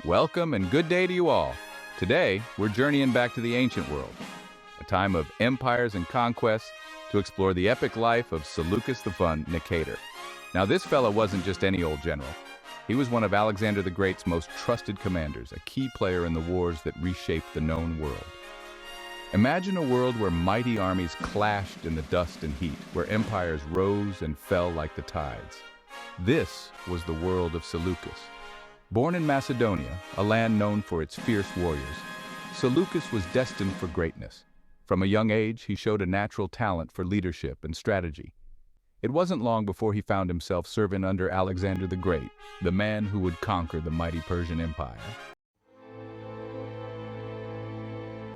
Welcome and good day to you all. Today, we're journeying back to the ancient world, a time of empires and conquests, to explore the epic life of Seleucus I Nicator. Now, this fella wasn't just any old general. He was one of Alexander the Great's most trusted commanders, a key player in the wars that reshaped the known world. Imagine a world where mighty armies clashed in the dust and heat, where empires rose and fell like the tides. This was the world of Seleucus. Born in Macedonia, a land known for its fierce warriors, Seleucus was destined for greatness. From a young age, he showed a natural talent for leadership and strategy. It wasn't long before he found himself serving under Alexander the Great, the man who would conquer the mighty Persian Empire.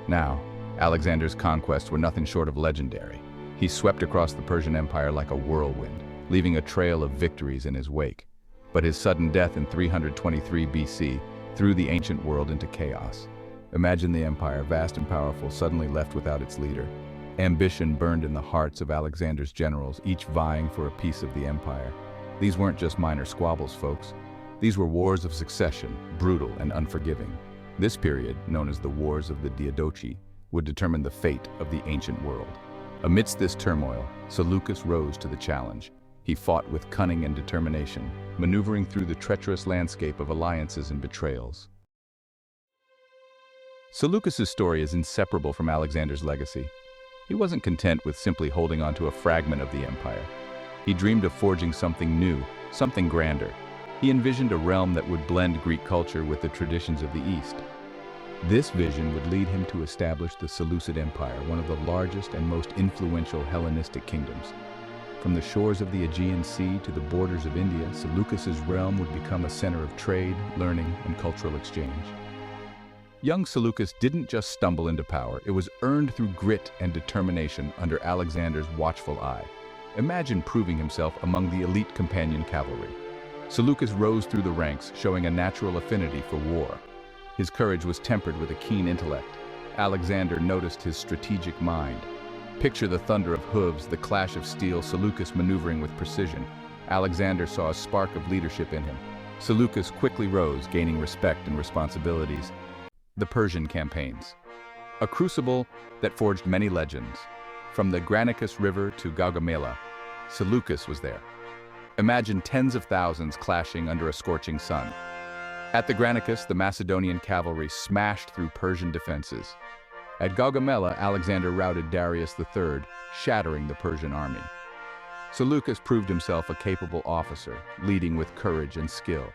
Now, Alexander's conquests were nothing short of legendary. He swept across the Persian Empire like a whirlwind, leaving a trail of victories in his wake. But his sudden death in 323 BC threw the ancient world into chaos. Imagine the empire, vast and powerful, suddenly left without its leader. Ambition burned in the hearts of Alexander's generals, each vying for a piece of the empire. These weren't just minor squabbles, folks. These were wars of succession, brutal and unforgiving. This period, known as the Wars of the Diadochi, would determine the fate of the ancient world. Amidst this turmoil, Seleucus rose to the challenge. He fought with cunning and determination, maneuvering through the treacherous landscape of alliances and betrayals. Seleucus's story is inseparable from Alexander's legacy. He wasn't content with simply holding on to a fragment of the empire. He dreamed of forging something new, something grander. He envisioned a realm that would blend Greek culture with the traditions of the East. This vision would lead him to establish the Seleucid Empire, one of the largest and most influential Hellenistic kingdoms. From the shores of the Aegean Sea to the borders of India, Seleucus's realm would become a center of trade, learning, and cultural exchange. Young Seleucus didn't just stumble into power, it was earned through grit and determination under Alexander's watchful eye. Imagine proving himself among the elite companion cavalry. Seleucus rose through the ranks, showing a natural affinity for war. His courage was tempered with a keen intellect. Alexander noticed his strategic mind. Picture the thunder of hooves, the clash of steel, Seleucus maneuvering with precision. Alexander saw a spark of leadership in him. Seleucus quickly rose, gaining respect and responsibilities. The Persian Campaigns, a crucible that forged many legends. From the Granicus River to Gaugamela, Seleucus was there. Imagine tens of thousands clashing under a scorching sun. At the Granicus, the Macedonian cavalry smashed through Persian defenses. At Gaugamela, Alexander routed Darius III, shattering the Persian army. Seleucus proved himself a capable officer, leading with courage and skill.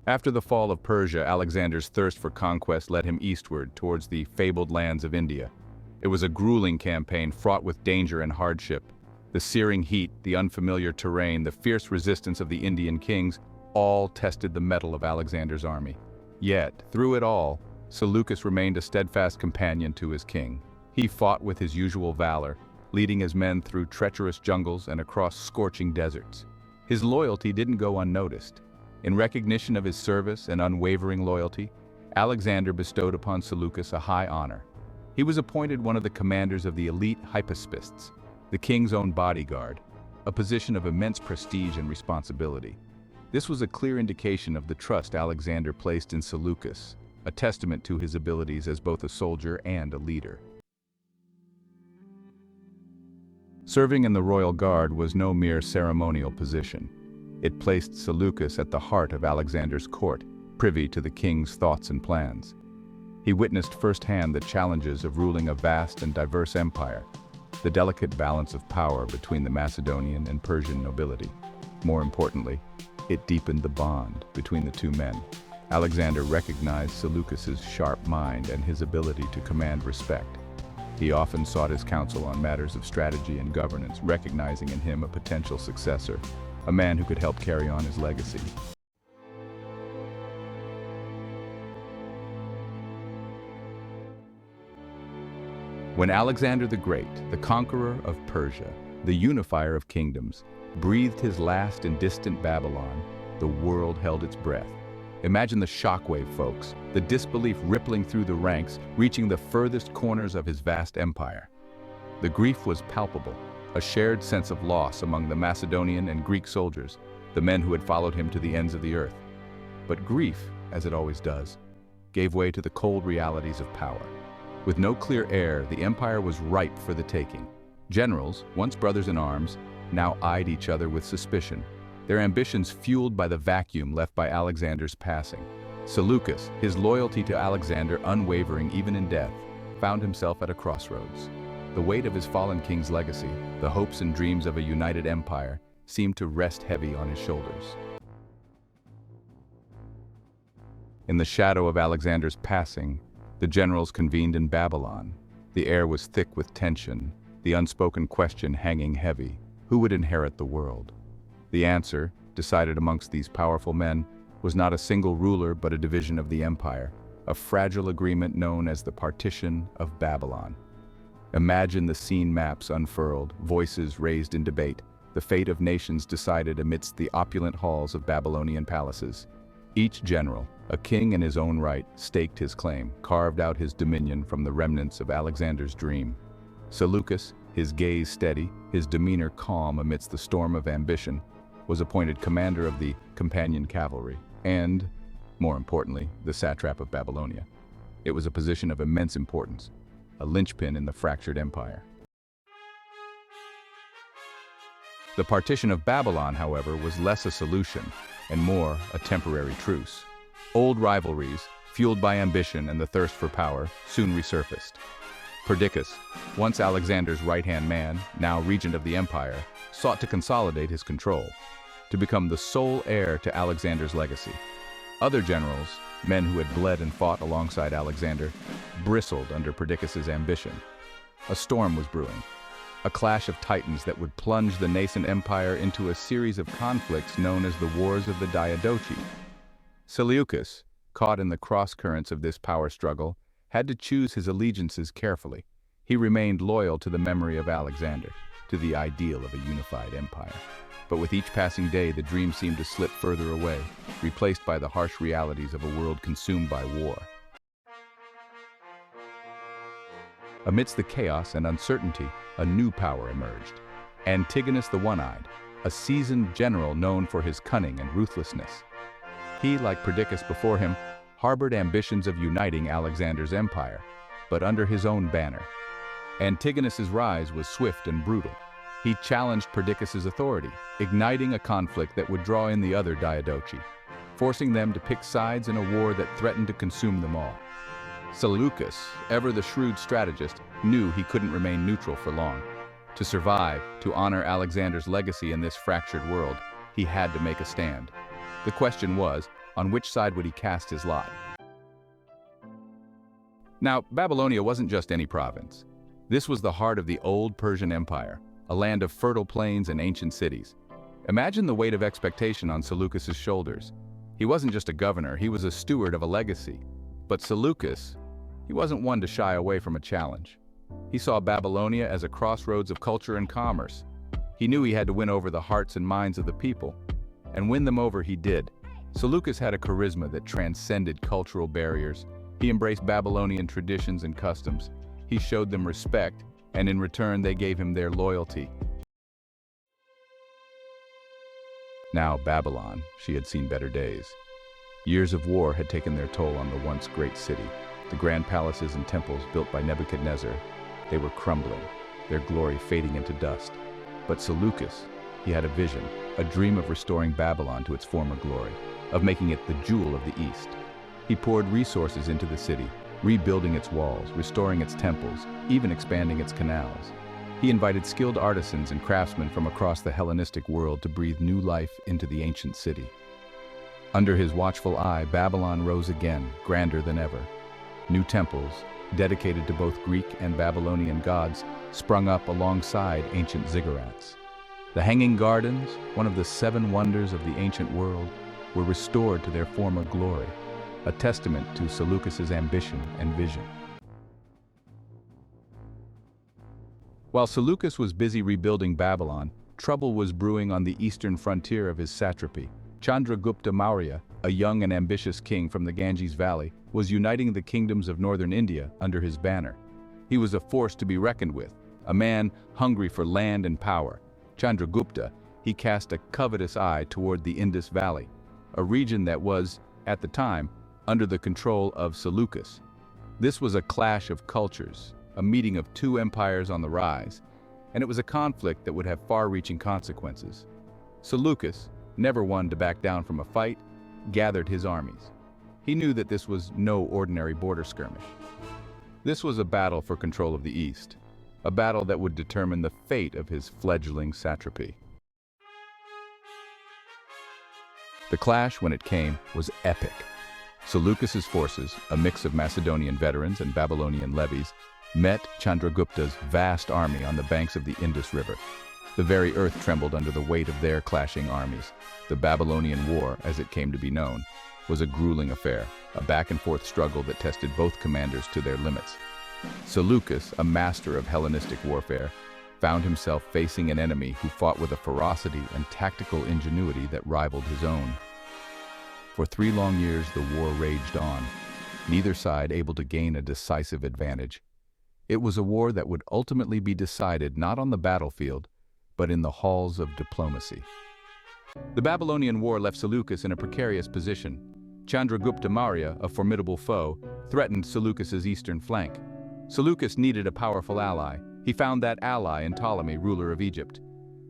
After the fall of Persia, Alexander's thirst for conquest led him eastward towards the fabled lands of India. It was a grueling campaign fraught with danger and hardship. The searing heat, the unfamiliar terrain, the fierce resistance of the Indian kings all tested the mettle of Alexander's army. Yet, through it all, Seleucus remained a steadfast companion to his king. He fought with his usual valor, leading his men through treacherous jungles and across scorching deserts. His loyalty didn't go unnoticed. In recognition of his service and unwavering loyalty, Alexander bestowed upon Seleucus a high honor. He was appointed one of the commanders of the elite hypaspists, the king's own bodyguard, a position of immense prestige and responsibility. This was a clear indication of the trust Alexander placed in Seleucus, a testament to his abilities as both a soldier and a leader. Serving in the royal guard was no mere ceremonial position. It placed Seleucus at the heart of Alexander's court, privy to the king's thoughts and plans. He witnessed firsthand the challenges of ruling a vast and diverse empire, the delicate balance of power between the Macedonian and Persian nobility. More importantly, it deepened the bond between the two men. Alexander recognized Seleucus's sharp mind and his ability to command respect. He often sought his counsel on matters of strategy and governance, recognizing in him a potential successor, a man who could help carry on his legacy. When Alexander the Great, the conqueror of Persia, the unifier of kingdoms, breathed his last in distant Babylon, the world held its breath. Imagine the shockwave, folks, the disbelief rippling through the ranks, reaching the furthest corners of his vast empire. The grief was palpable. a shared sense of loss among the Macedonian and Greek soldiers, the men who had followed him to the ends of the earth. But grief, as it always does, gave way to the cold realities of power. With no clear heir, the empire was ripe for the taking. Generals, once brothers in arms, now eyed each other with suspicion, their ambitions fueled by the vacuum left by Alexander's passing. Seleucus, his loyalty to Alexander unwavering even in death, found himself at a crossroads. The weight of his fallen king's legacy, the hopes and dreams of a united empire, seemed to rest heavy on his shoulders. In the shadow of Alexander's passing, the generals convened in Babylon. The air was thick with tension, the unspoken question hanging heavy: who would inherit the world? The answer, decided amongst these powerful men, was not a single ruler but a division of the empire, a fragile agreement known as the Partition of Babylon. Imagine the scene maps unfurled, voices raised in debate, the fate of nations decided amidst the opulent halls of Babylonian palaces. Each general, a king in his own right, staked his claim, carved out his dominion from the remnants of Alexander's dream. Seleucus, his gaze steady, his demeanor calm amidst the storm of ambition, was appointed commander of the companion cavalry and, more importantly, the satrap of Babylonia. It was a position of immense importance, a linchpin in the fractured empire. The partition of Babylon, however, was less a solution and more a temporary truce. Old rivalries, fueled by ambition and the thirst for power, soon resurfaced. Perdiccas, once Alexander's right-hand man, now regent of the empire, sought to consolidate his control, to become the sole heir to Alexander's legacy. Other generals, men who had bled and fought alongside Alexander, bristled under Perdiccas's ambition. A storm was brewing, a clash of titans that would plunge the nascent empire into a series of conflicts known as the Wars of the Diadochi. Seleucus, caught in the cross-currents of this power struggle, had to choose his allegiances carefully. He remained loyal to the memory of Alexander, to the ideal of a unified empire. But with each passing day, the dream seemed to slip further away, replaced by the harsh realities of a world consumed by war. Amidst the chaos and uncertainty, a new power emerged. Antigonus the One-Eyed, a seasoned general known for his cunning and ruthlessness. He, like Perdiccas before him, harbored ambitions of uniting Alexander's empire, but under his own banner. Antigonus's rise was swift and brutal. He challenged Perdiccas's authority, igniting a conflict that would draw in the other Diadochi, forcing them to pick sides in a war that threatened to consume them all. Seleucus, ever the shrewd strategist, knew he couldn't remain neutral for long. To survive, to honor Alexander's legacy in this fractured world, he had to make a stand. The question was, on which side would he cast his lot? Now, Babylonia wasn't just any province. This was the heart of the old Persian Empire, a land of fertile plains and ancient cities. Imagine the weight of expectation on Seleucus's shoulders. He wasn't just a governor, he was a steward of a legacy. But Seleucus, he wasn't one to shy away from a challenge. He saw Babylonia as a crossroads of culture and commerce. He knew he had to win over the hearts and minds of the people, and win them over he did. Seleucus had a charisma that transcended cultural barriers. He embraced Babylonian traditions and customs. He showed them respect, and in return they gave him their loyalty. Now Babylon, she had seen better days. Years of war had taken their toll on the once great city. The grand palaces and temples built by Nebuchadnezzar, they were crumbling, their glory fading into dust. But Seleucus, he had a vision, a dream of restoring Babylon to its former glory, of making it the jewel of the East. He poured resources into the city, rebuilding its walls, restoring its temples, even expanding its canals. He invited skilled artisans and craftsmen from across the Hellenistic world to breathe new life into the ancient city. Under his watchful eye, Babylon rose again, grander than ever. New temples, dedicated to both Greek and Babylonian gods, sprung up alongside ancient ziggurats. The Hanging Gardens, one of the 7 wonders of the ancient world, were restored to their former glory, a testament to Seleucus's ambition and vision. While Seleucus was busy rebuilding Babylon, trouble was brewing on the eastern frontier of his satrapy. Chandragupta Maurya, a young and ambitious king from the Ganges Valley, was uniting the kingdoms of northern India under his banner. He was a force to be reckoned with, a man hungry for land and power. Chandragupta, he cast a covetous eye toward the Indus Valley, a region that was, at the time, under the control of Seleucus. This was a clash of cultures, a meeting of two empires on the rise, and it was a conflict that would have far-reaching consequences. Seleucus, never one to back down from a fight, gathered his armies. He knew that this was no ordinary border skirmish. This was a battle for control of the East, a battle that would determine the fate of his fledgling satrapy. The clash, when it came, was epic. Seleucus's forces, a mix of Macedonian veterans and Babylonian levies, met Chandragupta's vast army on the banks of the Indus River. The very earth trembled under the weight of their clashing armies. The Babylonian War, as it came to be known, was a grueling affair, a back-and-forth struggle that tested both commanders to their limits. Seleucus, a master of Hellenistic warfare, found himself facing an enemy who fought with a ferocity and tactical ingenuity that rivaled his own. For 3 long years, the war raged on, neither side able to gain a decisive advantage. It was a war that would ultimately be decided not on the battlefield, but in the halls of diplomacy. The Babylonian War left Seleucus in a precarious position. Chandragupta Maurya, a formidable foe, threatened Seleucus's eastern flank. Seleucus needed a powerful ally. He found that ally in Ptolemy, ruler of Egypt.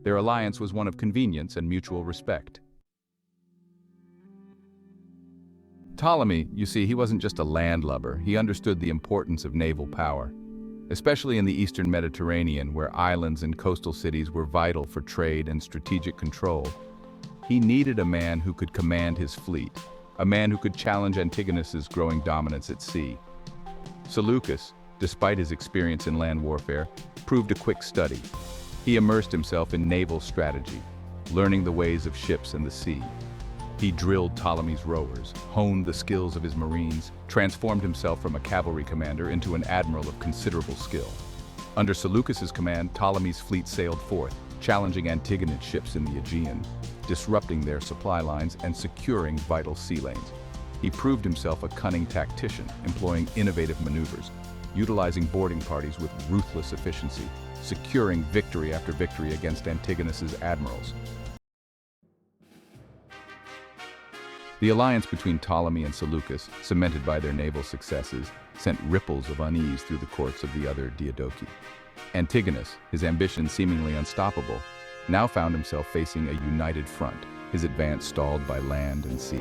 Their alliance was one of convenience and mutual respect. Ptolemy, you see, he wasn't just a landlubber. He understood the importance of naval power, especially in the eastern Mediterranean, where islands and coastal cities were vital for trade and strategic control. He needed a man who could command his fleet, a man who could challenge Antigonus's growing dominance at sea. Seleucus, despite his experience in land warfare, proved a quick study. He immersed himself in naval strategy, learning the ways of ships and the sea. He drilled Ptolemy's rowers, honed the skills of his marines, transformed himself from a cavalry commander into an admiral of considerable skill. Under Seleucus's command, Ptolemy's fleet sailed forth, challenging Antigonid ships in the Aegean, disrupting their supply lines and securing vital sea lanes. He proved himself a cunning tactician, employing innovative maneuvers, utilizing boarding parties with ruthless efficiency, securing victory after victory against Antigonus's admirals. The alliance between Ptolemy and Seleucus, cemented by their naval successes, sent ripples of unease through the courts of the other Diadochi. Antigonus, his ambition seemingly unstoppable, now found himself facing a united front, his advance stalled by land and sea.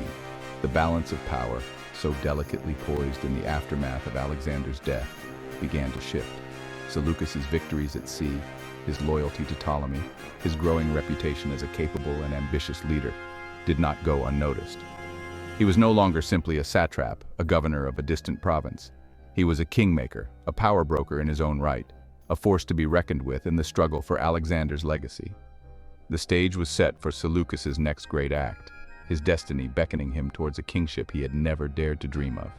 The balance of power, so delicately poised in the aftermath of Alexander's death, began to shift. Seleucus's victories at sea, his loyalty to Ptolemy, his growing reputation as a capable and ambitious leader, did not go unnoticed. He was no longer simply a satrap, a governor of a distant province. He was a kingmaker, a power broker in his own right, a force to be reckoned with in the struggle for Alexander's legacy. The stage was set for Seleucus's next great act, his destiny beckoning him towards a kingship he had never dared to dream of.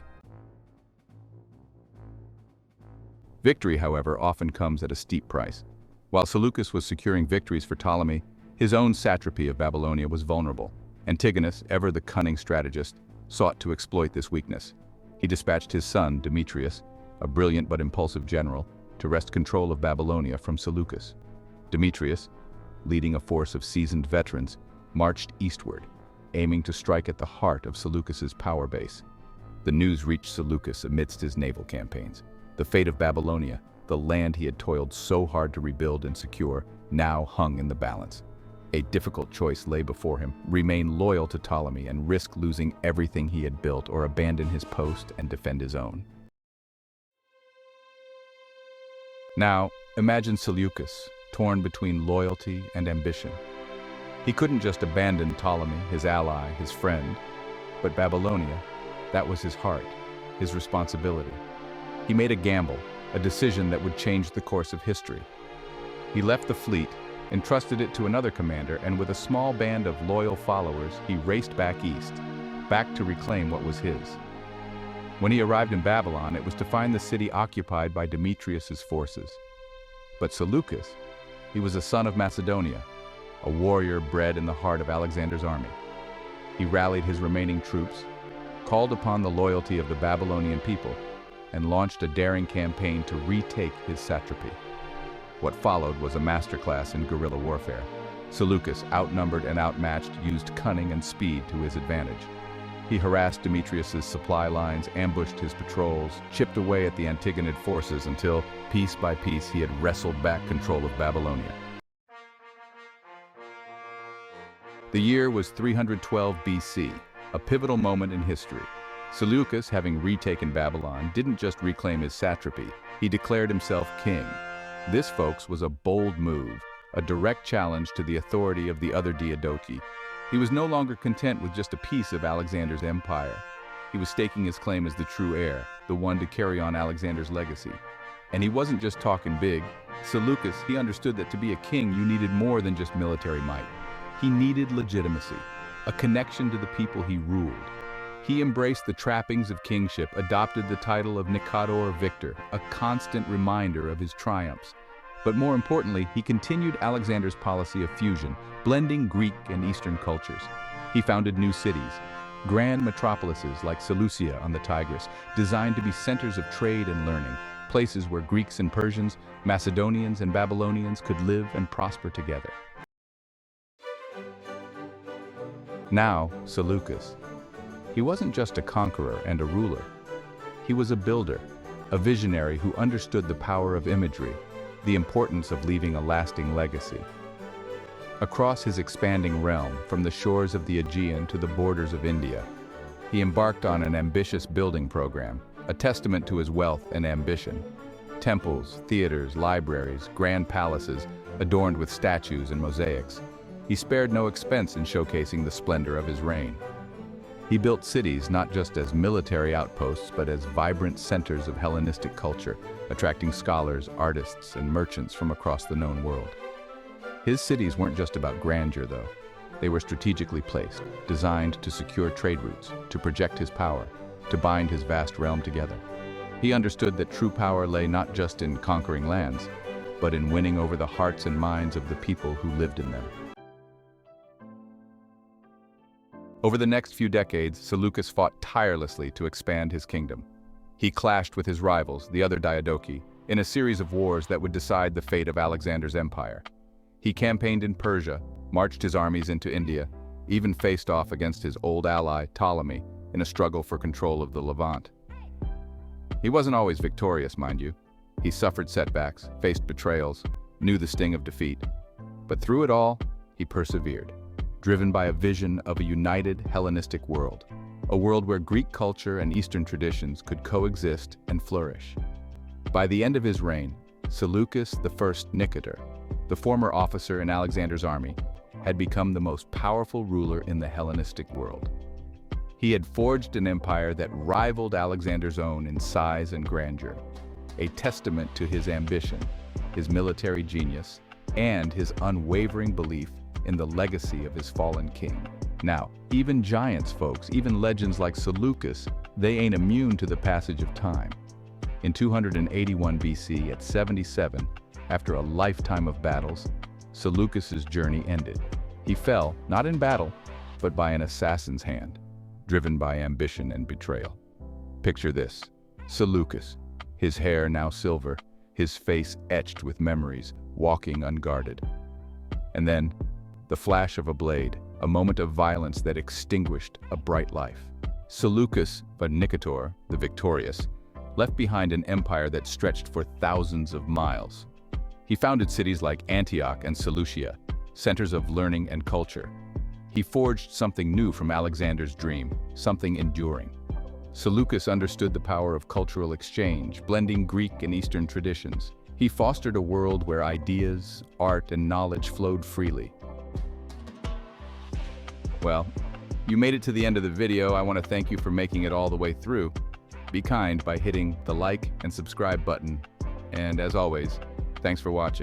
Victory, however, often comes at a steep price. While Seleucus was securing victories for Ptolemy, his own satrapy of Babylonia was vulnerable. Antigonus, ever the cunning strategist, sought to exploit this weakness. He dispatched his son, Demetrius, a brilliant but impulsive general, to wrest control of Babylonia from Seleucus. Demetrius, leading a force of seasoned veterans, marched eastward, aiming to strike at the heart of Seleucus's power base. The news reached Seleucus amidst his naval campaigns. The fate of Babylonia, the land he had toiled so hard to rebuild and secure, now hung in the balance. A difficult choice lay before him: remain loyal to Ptolemy and risk losing everything he had built, or abandon his post and defend his own. Now, imagine Seleucus, torn between loyalty and ambition. He couldn't just abandon Ptolemy, his ally, his friend, but Babylonia, that was his heart, his responsibility. He made a gamble, a decision that would change the course of history. He left the fleet, entrusted it to another commander, and with a small band of loyal followers, he raced back east, back to reclaim what was his. When he arrived in Babylon, it was to find the city occupied by Demetrius's forces. But Seleucus, he was a son of Macedonia, a warrior bred in the heart of Alexander's army. He rallied his remaining troops, called upon the loyalty of the Babylonian people, and launched a daring campaign to retake his satrapy. What followed was a masterclass in guerrilla warfare. Seleucus, outnumbered and outmatched, used cunning and speed to his advantage. He harassed Demetrius's supply lines, ambushed his patrols, chipped away at the Antigonid forces until, piece by piece, he had wrestled back control of Babylonia. The year was 312 BC, a pivotal moment in history. Seleucus, having retaken Babylon, didn't just reclaim his satrapy, he declared himself king. This, folks, was a bold move, a direct challenge to the authority of the other Diadochi. He was no longer content with just a piece of Alexander's empire. He was staking his claim as the true heir, the one to carry on Alexander's legacy. And he wasn't just talking big. Seleucus, he understood that to be a king, you needed more than just military might. He needed legitimacy, a connection to the people he ruled. He embraced the trappings of kingship, adopted the title of Nicator Victor, a constant reminder of his triumphs. But more importantly, he continued Alexander's policy of fusion, blending Greek and Eastern cultures. He founded new cities, grand metropolises like Seleucia on the Tigris, designed to be centers of trade and learning, places where Greeks and Persians, Macedonians and Babylonians could live and prosper together. Now, Seleucus. He wasn't just a conqueror and a ruler. He was a builder, a visionary who understood the power of imagery, the importance of leaving a lasting legacy. Across his expanding realm, from the shores of the Aegean to the borders of India, he embarked on an ambitious building program, a testament to his wealth and ambition. Temples, theaters, libraries, grand palaces, adorned with statues and mosaics. He spared no expense in showcasing the splendor of his reign. He built cities not just as military outposts, but as vibrant centers of Hellenistic culture, attracting scholars, artists, and merchants from across the known world. His cities weren't just about grandeur, though. They were strategically placed, designed to secure trade routes, to project his power, to bind his vast realm together. He understood that true power lay not just in conquering lands, but in winning over the hearts and minds of the people who lived in them. Over the next few decades, Seleucus fought tirelessly to expand his kingdom. He clashed with his rivals, the other Diadochi, in a series of wars that would decide the fate of Alexander's empire. He campaigned in Persia, marched his armies into India, even faced off against his old ally, Ptolemy, in a struggle for control of the Levant. He wasn't always victorious, mind you. He suffered setbacks, faced betrayals, knew the sting of defeat. But through it all, he persevered, driven by a vision of a united Hellenistic world, a world where Greek culture and Eastern traditions could coexist and flourish. By the end of his reign, Seleucus I Nicator, the former officer in Alexander's army, had become the most powerful ruler in the Hellenistic world. He had forged an empire that rivaled Alexander's own in size and grandeur, a testament to his ambition, his military genius, and his unwavering belief in the legacy of his fallen king. Now, even giants, folks, even legends like Seleucus, they ain't immune to the passage of time. In 281 BC, at 77, after a lifetime of battles, Seleucus's journey ended. He fell, not in battle, but by an assassin's hand, driven by ambition and betrayal. Picture this: Seleucus, his hair now silver, his face etched with memories, walking unguarded. And then, the flash of a blade, a moment of violence that extinguished a bright life. Seleucus I Nicator, the victorious, left behind an empire that stretched for thousands of miles. He founded cities like Antioch and Seleucia, centers of learning and culture. He forged something new from Alexander's dream, something enduring. Seleucus understood the power of cultural exchange, blending Greek and Eastern traditions. He fostered a world where ideas, art, and knowledge flowed freely. Well, you made it to the end of the video. I want to thank you for making it all the way through. Be kind by hitting the like and subscribe button. And as always, thanks for watching.